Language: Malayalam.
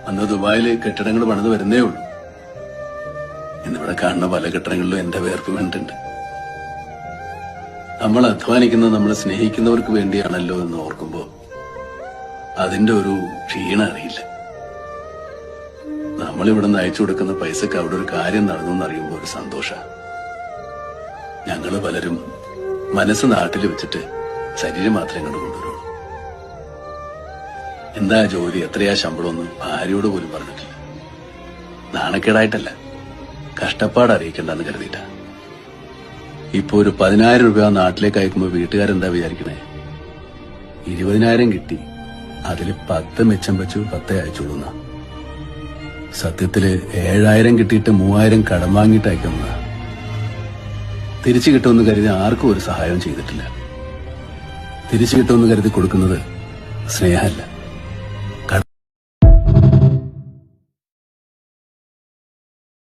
അന്ന് ദുബായില് കെട്ടിടങ്ങൾ പണിത് വരുന്നേ ഉള്ളൂ. ഇന്നിവിടെ കാണുന്ന പല കെട്ടിടങ്ങളിലും എന്റെ വേർപ്പ് വേണ്ടിട്ടുണ്ട്. നമ്മൾ അധ്വാനിക്കുന്നത് നമ്മൾ സ്നേഹിക്കുന്നവർക്ക് വേണ്ടിയാണല്ലോ എന്ന് ഓർക്കുമ്പോ അതിന്റെ ഒരു ക്ഷീണം അറിയില്ല. നമ്മളിവിടെ നിന്ന് അയച്ചു കൊടുക്കുന്ന പൈസക്ക് അവിടെ ഒരു കാര്യം നടന്നു എന്നറിയുമ്പോ ഒരു സന്തോഷ. ഞങ്ങള് പലരും മനസ്സ് നാട്ടിൽ വെച്ചിട്ട് ശരീരം മാത്രമേ കണ്ടു കൊണ്ടുവരുള്ളൂ. എന്താ ജോലി, എത്രയാ ശമ്പളമൊന്നും ഭാര്യയോട് പോലും പറഞ്ഞിട്ടില്ല. നാണക്കേടായിട്ടല്ല, കഷ്ടപ്പാട് അറിയിക്കണ്ടെന്ന് കരുതിയിട്ടാ. ഇപ്പൊ ഒരു 10,000 രൂപ നാട്ടിലേക്ക് അയക്കുമ്പോ വീട്ടുകാരെന്താ വിചാരിക്കണേ? 20,000 കിട്ടി, അതില് 10 മിച്ചം വെച്ചു 10 അയച്ചോളുന്ന. സത്യത്തില് 7,000 കിട്ടിയിട്ട് 3,000 കടം വാങ്ങിയിട്ട് അയക്കുന്ന. തിരിച്ചു കിട്ടുമെന്ന് കരുതി ആർക്കും ഒരു സഹായവും ചെയ്തിട്ടില്ല. തിരിച്ചു കിട്ടുമെന്ന് കരുതി കൊടുക്കുന്നത് സ്നേഹമല്ല.